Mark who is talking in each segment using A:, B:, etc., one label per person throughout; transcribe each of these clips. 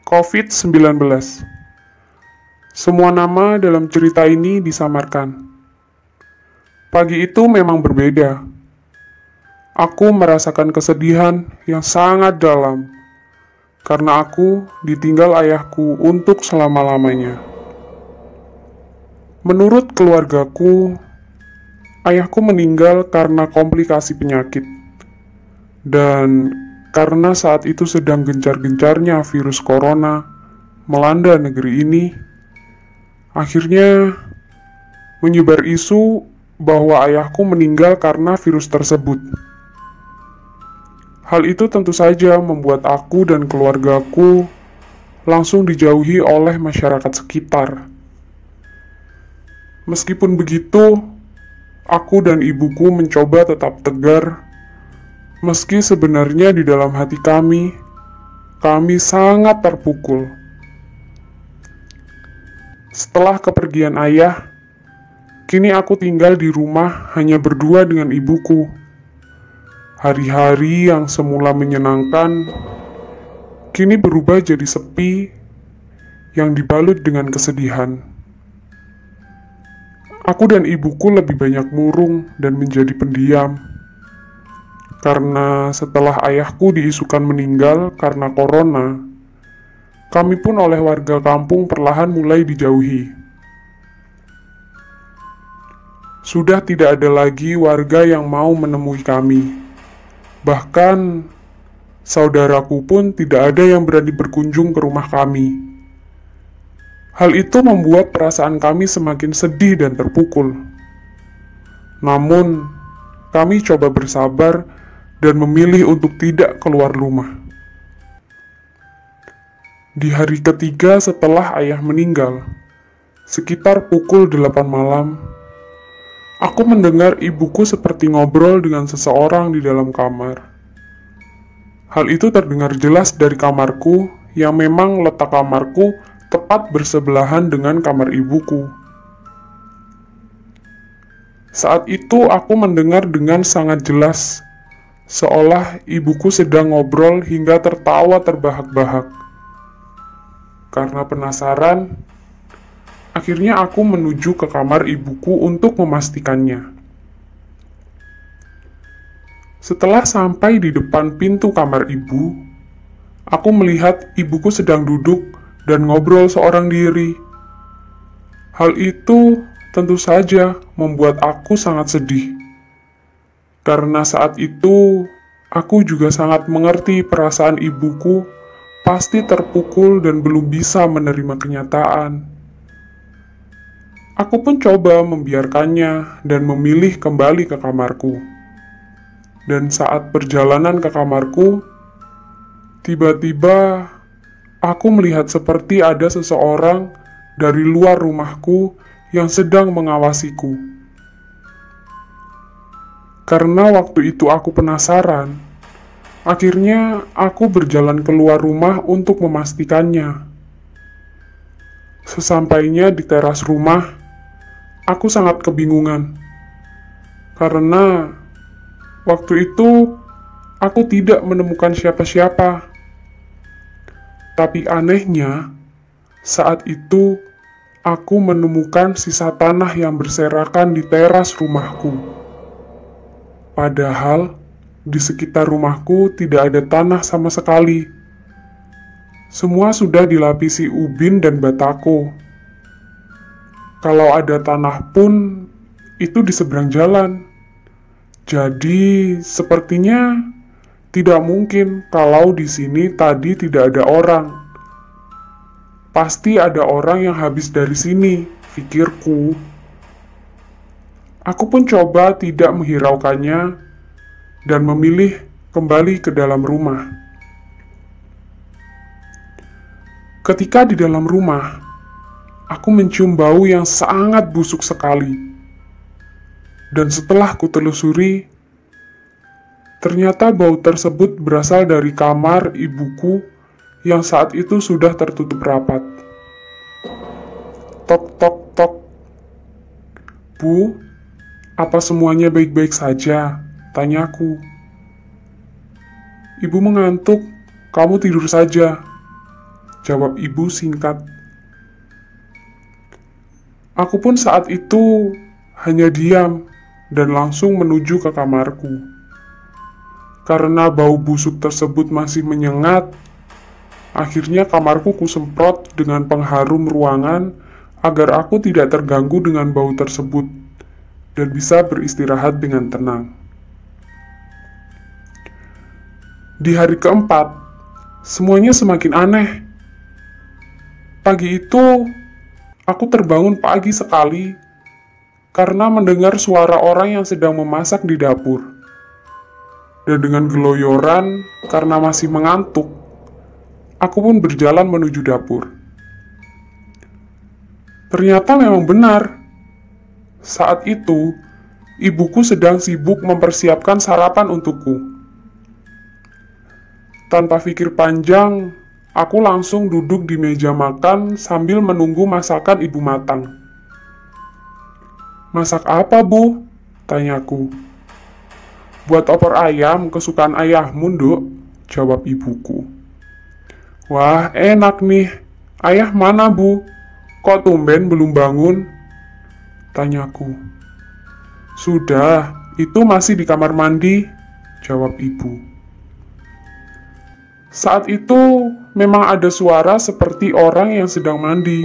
A: COVID-19. Semua nama dalam cerita ini disamarkan. Pagi itu memang berbeda. Aku merasakan kesedihan yang sangat dalam karena aku ditinggal ayahku untuk selama-lamanya. Menurut keluargaku, ayahku meninggal karena komplikasi penyakit. Dan karena saat itu sedang gencar-gencarnya virus corona melanda negeri ini, akhirnya menyebar isu bahwa ayahku meninggal karena virus tersebut. Hal itu tentu saja membuat aku dan keluargaku langsung dijauhi oleh masyarakat sekitar. Meskipun begitu, aku dan ibuku mencoba tetap tegar. Meski sebenarnya di dalam hati kami sangat terpukul. Setelah kepergian ayah, kini aku tinggal di rumah hanya berdua dengan ibuku. Hari-hari yang semula menyenangkan, kini berubah jadi sepi yang dibalut dengan kesedihan. Aku dan ibuku lebih banyak murung dan menjadi pendiam. Karena setelah ayahku diisukan meninggal karena corona, kami pun oleh warga kampung perlahan mulai dijauhi. Sudah tidak ada lagi warga yang mau menemui kami. Bahkan, saudaraku pun tidak ada yang berani berkunjung ke rumah kami. Hal itu membuat perasaan kami semakin sedih dan terpukul. Namun, kami coba bersabar dan memilih untuk tidak keluar rumah. Di hari ketiga setelah ayah meninggal, sekitar pukul 8 malam, aku mendengar ibuku seperti ngobrol dengan seseorang di dalam kamar. Hal itu terdengar jelas dari kamarku, yang memang letak kamarku tepat bersebelahan dengan kamar ibuku. Saat itu aku mendengar dengan sangat jelas, seolah ibuku sedang ngobrol hingga tertawa terbahak-bahak. Karena penasaran, akhirnya aku menuju ke kamar ibuku untuk memastikannya. Setelah sampai di depan pintu kamar ibu, aku melihat ibuku sedang duduk dan ngobrol seorang diri. Hal itu tentu saja membuat aku sangat sedih. Karena saat itu, aku juga sangat mengerti perasaan ibuku pasti terpukul dan belum bisa menerima kenyataan. Aku pun coba membiarkannya dan memilih kembali ke kamarku. Dan saat perjalanan ke kamarku, tiba-tiba aku melihat seperti ada seseorang dari luar rumahku yang sedang mengawasiku. Karena waktu itu aku penasaran, akhirnya aku berjalan keluar rumah untuk memastikannya. Sesampainya di teras rumah, aku sangat kebingungan. Karena waktu itu aku tidak menemukan siapa-siapa. Tapi anehnya, saat itu aku menemukan sisa tanah yang berserakan di teras rumahku. Padahal, di sekitar rumahku tidak ada tanah sama sekali. Semua sudah dilapisi ubin dan batako. Kalau ada tanah pun, itu di seberang jalan. Jadi, sepertinya tidak mungkin kalau di sini tadi tidak ada orang. Pasti ada orang yang habis dari sini, pikirku. Aku pun coba tidak menghiraukannya dan memilih kembali ke dalam rumah. Ketika di dalam rumah, aku mencium bau yang sangat busuk sekali. Dan setelah kutelusuri, ternyata bau tersebut berasal dari kamar ibuku yang saat itu sudah tertutup rapat. Tok tok tok. Bu, apa semuanya baik-baik saja? Tanyaku. Ibu mengantuk, kamu tidur saja. jawab ibu singkat. Aku pun saat itu hanya diam dan langsung menuju ke kamarku. Karena bau busuk tersebut masih menyengat, akhirnya kamarku kusemprot dengan pengharum ruangan agar aku tidak terganggu dengan bau tersebut dan bisa beristirahat dengan tenang. Di hari keempat, semuanya semakin aneh. Pagi itu, aku terbangun pagi sekali karena mendengar suara orang yang sedang memasak di dapur. Dan dengan geloyoran karena masih mengantuk, aku pun berjalan menuju dapur. Ternyata memang benar. Saat itu, ibuku sedang sibuk mempersiapkan sarapan untukku. Tanpa pikir panjang, aku langsung duduk di meja makan sambil menunggu masakan ibu matang. "Masak apa, Bu?" tanyaku. "Buat opor ayam kesukaan ayahmu, Nduk," jawab ibuku. "Wah, enak nih. Ayah mana, Bu? Kok tumben belum bangun?" tanyaku. "Sudah, itu masih di kamar mandi," jawab ibu. Saat itu memang ada suara seperti orang yang sedang mandi.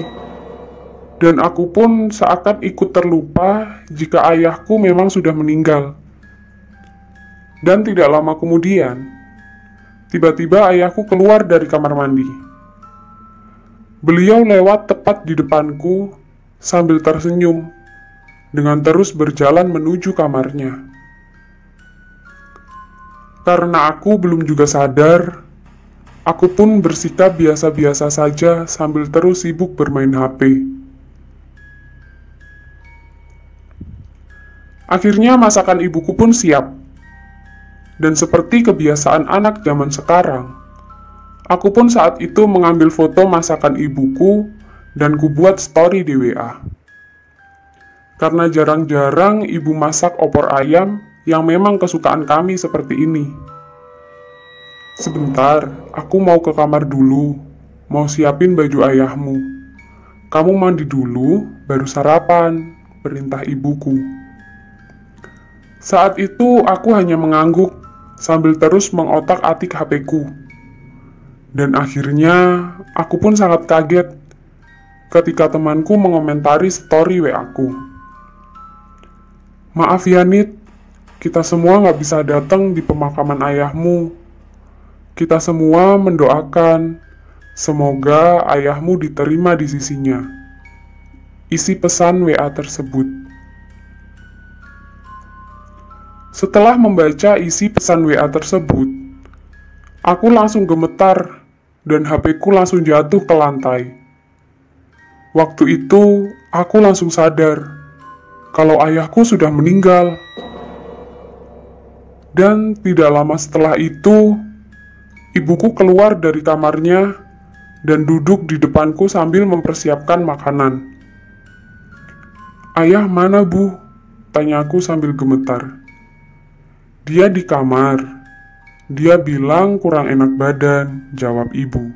A: Dan aku pun seakan ikut terlupa jika ayahku memang sudah meninggal. Dan tidak lama kemudian, tiba-tiba ayahku keluar dari kamar mandi. Beliau lewat tepat di depanku sambil tersenyum, dengan terus berjalan menuju kamarnya. Karena aku belum juga sadar, aku pun bersikap biasa-biasa saja sambil terus sibuk bermain HP. Akhirnya masakan ibuku pun siap. Dan seperti kebiasaan anak zaman sekarang, aku pun saat itu mengambil foto masakan ibuku dan kubuat story di WA. Karena jarang-jarang ibu masak opor ayam yang memang kesukaan kami seperti ini. "Sebentar, aku mau ke kamar dulu, mau siapin baju ayahmu. Kamu mandi dulu, baru sarapan," perintah ibuku. Saat itu aku hanya mengangguk sambil terus mengotak-atik HP-ku. Dan akhirnya aku pun sangat kaget ketika temanku mengomentari story WA-ku. "Maaf ya Nit, kita semua nggak bisa datang di pemakaman ayahmu. Kita semua mendoakan semoga ayahmu diterima di sisinya." Isi pesan WA tersebut. Setelah membaca isi pesan WA tersebut, aku langsung gemetar dan HP-ku langsung jatuh ke lantai. Waktu itu, aku langsung sadar kalau ayahku sudah meninggal. Dan tidak lama setelah itu, ibuku keluar dari kamarnya dan duduk di depanku sambil mempersiapkan makanan. "Ayah mana, Bu?" tanyaku sambil gemetar. "Dia di kamar. Dia bilang kurang enak badan," jawab ibu.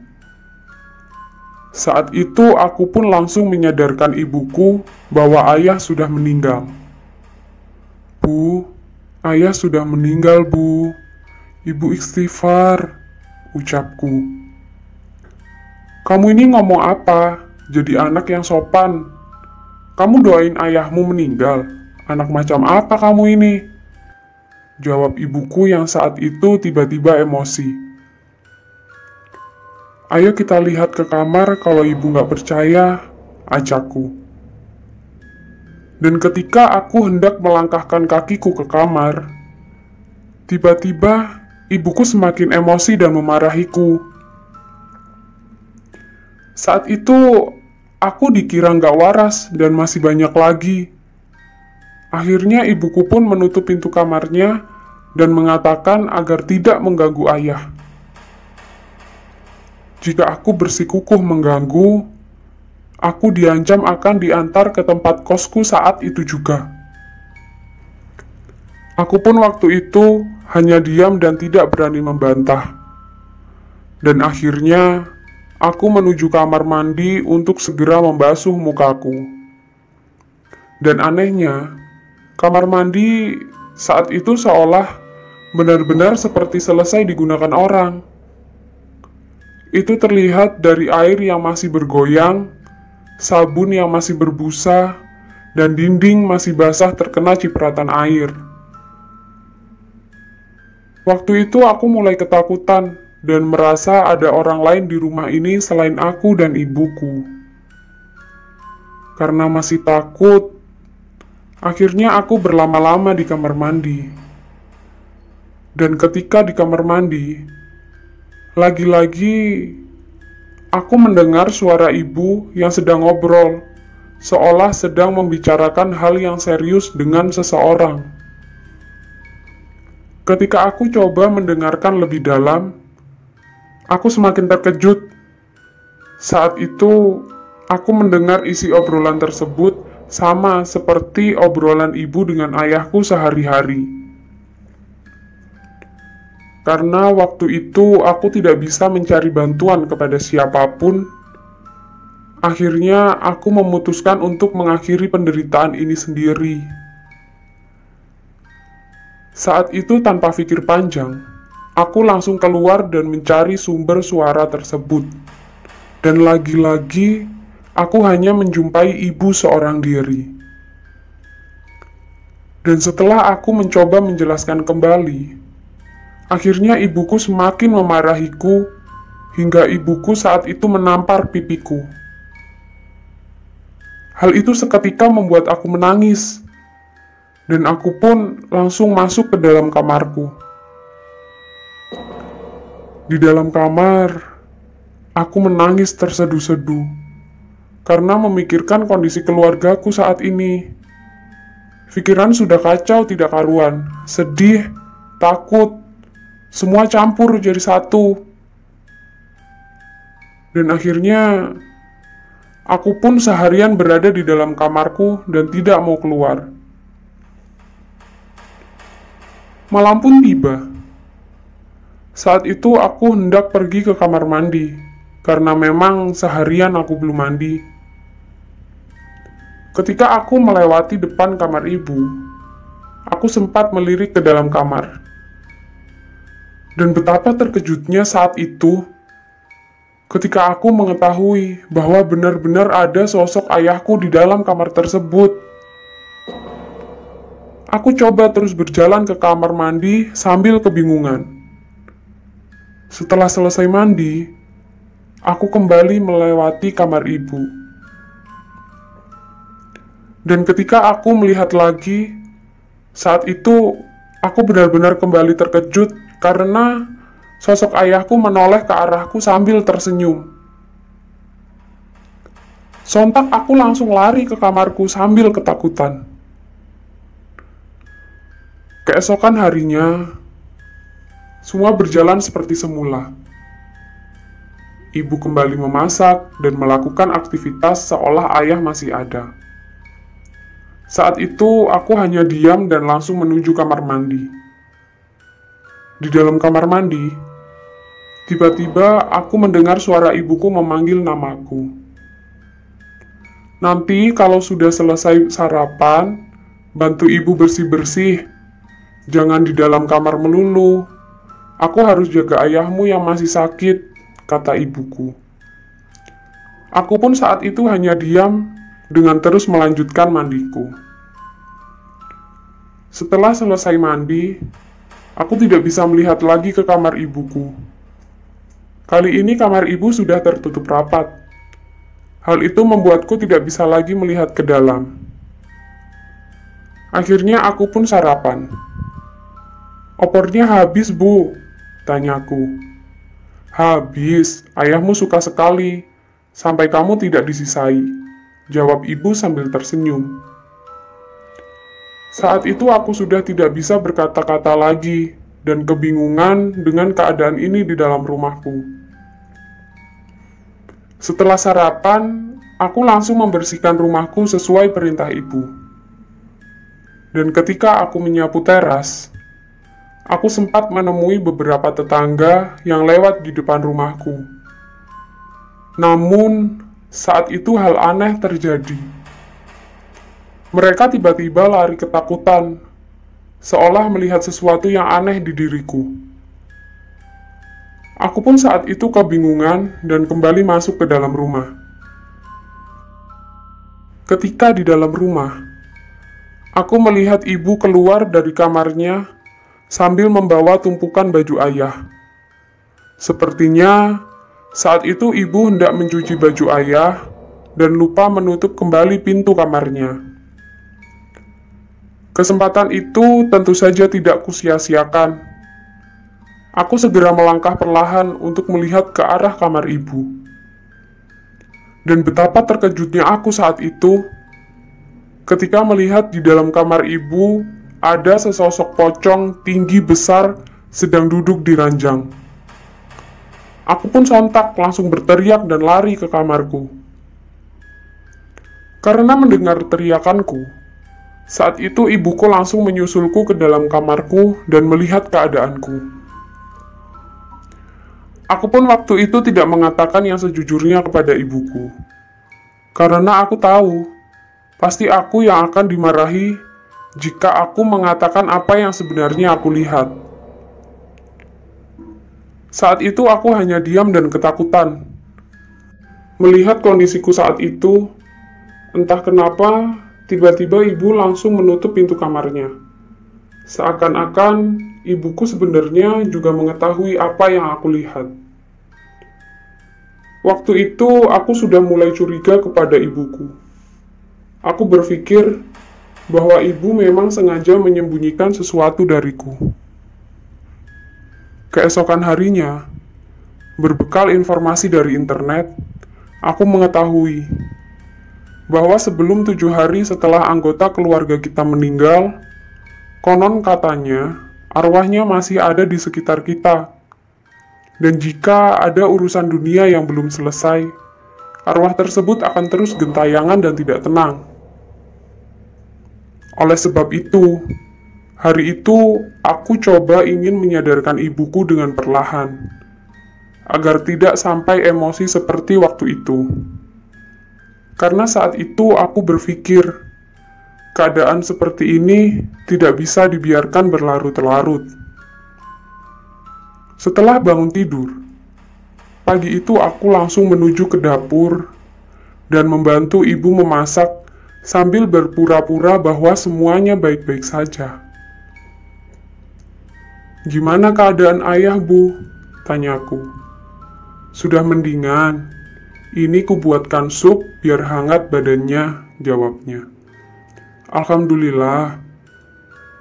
A: Saat itu aku pun langsung menyadarkan ibuku bahwa ayah sudah meninggal. "Bu, ayah sudah meninggal, Bu. Ibu istighfar," ucapku. "Kamu ini ngomong apa? Jadi anak yang sopan. Kamu doain ayahmu meninggal? Anak macam apa kamu ini?" jawab ibuku yang saat itu tiba-tiba emosi. "Ayo kita lihat ke kamar, kalau ibu nggak percaya," ajakku. Dan ketika aku hendak melangkahkan kakiku ke kamar, tiba-tiba ibuku semakin emosi dan memarahiku. Saat itu aku dikira nggak waras dan masih banyak lagi. Akhirnya ibuku pun menutup pintu kamarnya dan mengatakan agar tidak mengganggu ayah. Jika aku bersikukuh mengganggu, aku diancam akan diantar ke tempat kosku saat itu juga. Aku pun waktu itu hanya diam dan tidak berani membantah. Dan akhirnya aku menuju kamar mandi untuk segera membasuh mukaku. Dan anehnya, kamar mandi saat itu seolah benar-benar seperti selesai digunakan orang. Itu terlihat dari air yang masih bergoyang, sabun yang masih berbusa, dan dinding masih basah terkena cipratan air. Waktu itu aku mulai ketakutan dan merasa ada orang lain di rumah ini selain aku dan ibuku. Karena masih takut, akhirnya aku berlama-lama di kamar mandi. Dan ketika di kamar mandi, lagi-lagi aku mendengar suara ibu yang sedang ngobrol, seolah sedang membicarakan hal yang serius dengan seseorang. Ketika aku coba mendengarkan lebih dalam, aku semakin terkejut. Saat itu, aku mendengar isi obrolan tersebut sama seperti obrolan ibu dengan ayahku sehari-hari. Karena waktu itu aku tidak bisa mencari bantuan kepada siapapun, akhirnya aku memutuskan untuk mengakhiri penderitaan ini sendiri. Saat itu tanpa pikir panjang, aku langsung keluar dan mencari sumber suara tersebut. Dan lagi-lagi, aku hanya menjumpai ibu seorang diri. Dan setelah aku mencoba menjelaskan kembali, akhirnya ibuku semakin memarahiku hingga ibuku saat itu menampar pipiku. Hal itu seketika membuat aku menangis, dan aku pun langsung masuk ke dalam kamarku. Di dalam kamar, aku menangis terseduh-seduh karena memikirkan kondisi keluargaku saat ini. Pikiran sudah kacau tidak karuan, sedih, takut, semua campur jadi satu. Dan akhirnya, aku pun seharian berada di dalam kamarku dan tidak mau keluar. Malam pun tiba. Saat itu aku hendak pergi ke kamar mandi, karena memang seharian aku belum mandi. Ketika aku melewati depan kamar ibu, aku sempat melirik ke dalam kamar. Dan betapa terkejutnya saat itu ketika aku mengetahui bahwa benar-benar ada sosok ayahku di dalam kamar tersebut. Aku coba terus berjalan ke kamar mandi sambil kebingungan. Setelah selesai mandi, aku kembali melewati kamar ibu. Dan ketika aku melihat lagi, saat itu aku benar-benar kembali terkejut karena sosok ayahku menoleh ke arahku sambil tersenyum. Sontak aku langsung lari ke kamarku sambil ketakutan. Keesokan harinya, semua berjalan seperti semula. Ibu kembali memasak dan melakukan aktivitas seolah ayah masih ada. Saat itu, aku hanya diam dan langsung menuju kamar mandi. Di dalam kamar mandi, tiba-tiba aku mendengar suara ibuku memanggil namaku. Nanti kalau sudah selesai sarapan, bantu ibu bersih-bersih. Jangan di dalam kamar melulu. Aku harus jaga ayahmu yang masih sakit, kata ibuku. Aku pun saat itu hanya diam dengan terus melanjutkan mandiku. Setelah selesai mandi, aku tidak bisa melihat lagi ke kamar ibuku. Kali ini kamar ibu sudah tertutup rapat. Hal itu membuatku tidak bisa lagi melihat ke dalam. Akhirnya aku pun sarapan. Opornya habis, Bu, tanyaku. Habis, ayahmu suka sekali, sampai kamu tidak disisai, jawab ibu sambil tersenyum. Saat itu aku sudah tidak bisa berkata-kata lagi dan kebingungan dengan keadaan ini di dalam rumahku. Setelah sarapan, aku langsung membersihkan rumahku sesuai perintah ibu. Dan ketika aku menyapu teras, aku sempat menemui beberapa tetangga yang lewat di depan rumahku. Namun, saat itu hal aneh terjadi. Mereka tiba-tiba lari ketakutan, seolah melihat sesuatu yang aneh di diriku. Aku pun saat itu kebingungan dan kembali masuk ke dalam rumah. Ketika di dalam rumah, aku melihat ibu keluar dari kamarnya sambil membawa tumpukan baju ayah. Sepertinya saat itu ibu hendak mencuci baju ayah dan lupa menutup kembali pintu kamarnya. Kesempatan itu tentu saja tidak kusia-siakan. Aku segera melangkah perlahan untuk melihat ke arah kamar ibu. Dan betapa terkejutnya aku saat itu ketika melihat di dalam kamar ibu ada sesosok pocong tinggi besar sedang duduk di ranjang. Aku pun sontak langsung berteriak dan lari ke kamarku. Karena mendengar teriakanku, saat itu ibuku langsung menyusulku ke dalam kamarku dan melihat keadaanku. Aku pun waktu itu tidak mengatakan yang sejujurnya kepada ibuku. Karena aku tahu, pasti aku yang akan dimarahi jika aku mengatakan apa yang sebenarnya aku lihat. Saat itu aku hanya diam dan ketakutan. Melihat kondisiku saat itu, entah kenapa tiba-tiba ibu langsung menutup pintu kamarnya. Seakan-akan ibuku sebenarnya juga mengetahui apa yang aku lihat. Waktu itu aku sudah mulai curiga kepada ibuku. Aku berpikir bahwa ibu memang sengaja menyembunyikan sesuatu dariku. Keesokan harinya, berbekal informasi dari internet, aku mengetahui bahwa sebelum 7 hari setelah anggota keluarga kita meninggal, konon katanya arwahnya masih ada di sekitar kita. Dan jika ada urusan dunia yang belum selesai, arwah tersebut akan terus gentayangan dan tidak tenang. Oleh sebab itu, hari itu aku coba ingin menyadarkan ibuku dengan perlahan, agar tidak sampai emosi seperti waktu itu. Karena saat itu aku berpikir, keadaan seperti ini tidak bisa dibiarkan berlarut-larut. Setelah bangun tidur, pagi itu aku langsung menuju ke dapur dan membantu ibu memasak sambil berpura-pura bahwa semuanya baik-baik saja. "Gimana keadaan ayah, Bu?" tanyaku. "Sudah mendingan. Ini kubuatkan sup biar hangat badannya," jawabnya. "Alhamdulillah.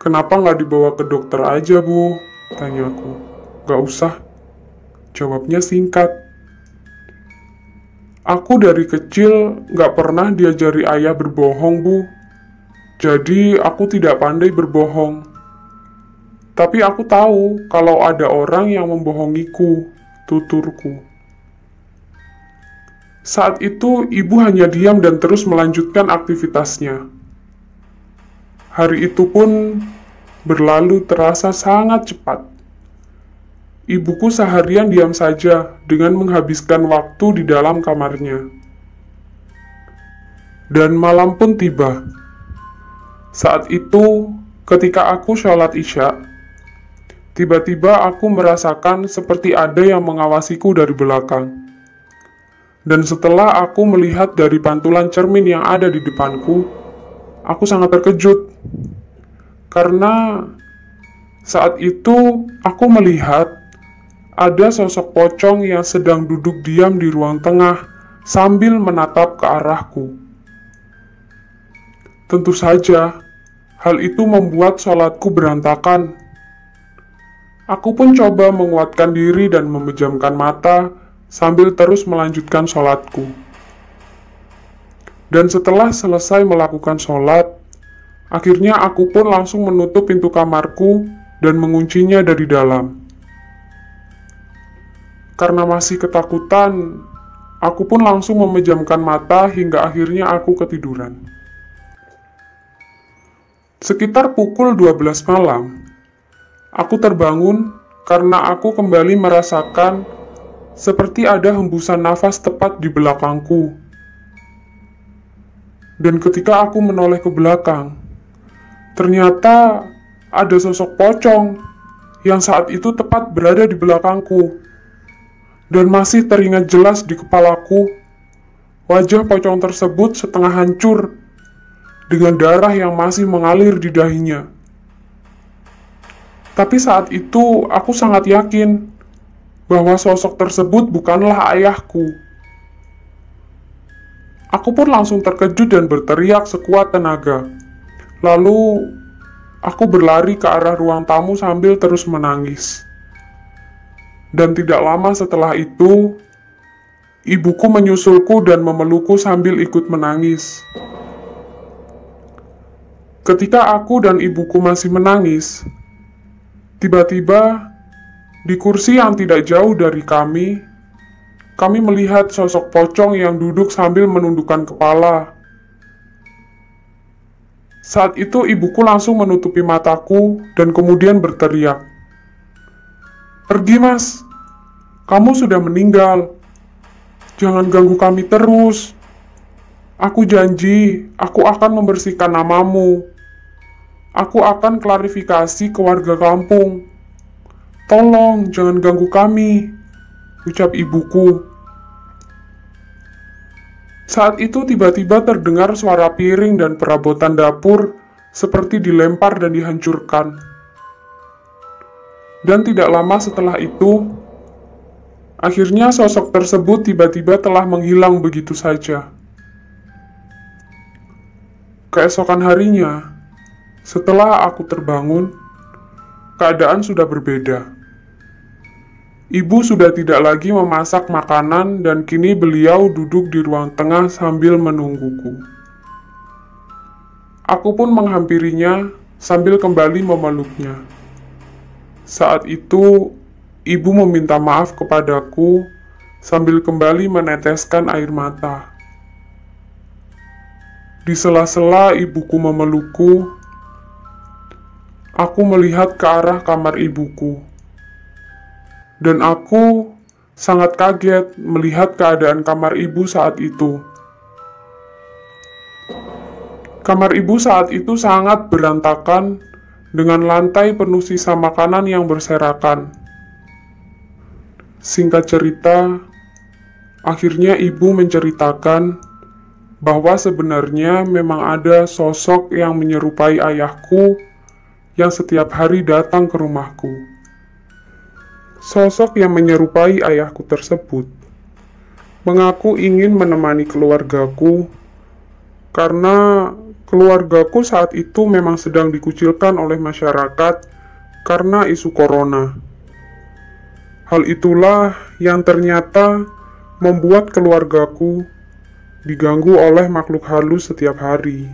A: Kenapa nggak dibawa ke dokter aja, Bu?" tanyaku. "Gak usah," jawabnya singkat. "Aku dari kecil gak pernah diajari ayah berbohong, Bu. Jadi aku tidak pandai berbohong. Tapi aku tahu kalau ada orang yang membohongiku," tuturku. Saat itu ibu hanya diam dan terus melanjutkan aktivitasnya. Hari itu pun berlalu terasa sangat cepat. Ibuku seharian diam saja dengan menghabiskan waktu di dalam kamarnya. Dan malam pun tiba. Saat itu, ketika aku sholat Isya, tiba-tiba aku merasakan seperti ada yang mengawasiku dari belakang. Dan setelah aku melihat dari pantulan cermin yang ada di depanku, aku sangat terkejut. Karena saat itu aku melihat ada sosok pocong yang sedang duduk diam di ruang tengah sambil menatap ke arahku. Tentu saja, hal itu membuat sholatku berantakan. Aku pun coba menguatkan diri dan memejamkan mata sambil terus melanjutkan sholatku. Dan setelah selesai melakukan sholat, akhirnya aku pun langsung menutup pintu kamarku dan menguncinya dari dalam. Karena masih ketakutan, aku pun langsung memejamkan mata hingga akhirnya aku ketiduran. Sekitar pukul 12 malam, aku terbangun karena aku kembali merasakan seperti ada hembusan nafas tepat di belakangku. Dan ketika aku menoleh ke belakang, ternyata ada sosok pocong yang saat itu tepat berada di belakangku. Dan masih teringat jelas di kepalaku, wajah pocong tersebut setengah hancur, dengan darah yang masih mengalir di dahinya. Tapi saat itu aku sangat yakin bahwa sosok tersebut bukanlah ayahku. Aku pun langsung terkejut dan berteriak sekuat tenaga. Lalu, aku berlari ke arah ruang tamu sambil terus menangis. Dan tidak lama setelah itu, ibuku menyusulku dan memelukku sambil ikut menangis. Ketika aku dan ibuku masih menangis, tiba-tiba di kursi yang tidak jauh dari kami melihat sosok pocong yang duduk sambil menundukkan kepala. Saat itu ibuku langsung menutupi mataku dan kemudian berteriak, "Pergi, Mas. Kamu sudah meninggal. Jangan ganggu kami terus. Aku janji, aku akan membersihkan namamu. Aku akan klarifikasi ke warga kampung. Tolong, jangan ganggu kami," ucap ibuku. Saat itu tiba-tiba terdengar suara piring dan perabotan dapur seperti dilempar dan dihancurkan. Dan tidak lama setelah itu, akhirnya sosok tersebut tiba-tiba telah menghilang begitu saja. Keesokan harinya, setelah aku terbangun, keadaan sudah berbeda. Ibu sudah tidak lagi memasak makanan dan kini beliau duduk di ruang tengah sambil menungguku. Aku pun menghampirinya sambil kembali memeluknya. Saat itu, ibu meminta maaf kepadaku sambil kembali meneteskan air mata. Di sela-sela ibuku memelukku, aku melihat ke arah kamar ibuku. Dan aku sangat kaget melihat keadaan kamar ibu saat itu. Kamar ibu saat itu sangat berantakan dengan lantai penuh sisa makanan yang berserakan. Singkat cerita, akhirnya ibu menceritakan bahwa sebenarnya memang ada sosok yang menyerupai ayahku yang setiap hari datang ke rumahku. Sosok yang menyerupai ayahku tersebut mengaku ingin menemani keluargaku karena keluargaku saat itu memang sedang dikucilkan oleh masyarakat karena isu corona. Hal itulah yang ternyata membuat keluargaku diganggu oleh makhluk halus setiap hari.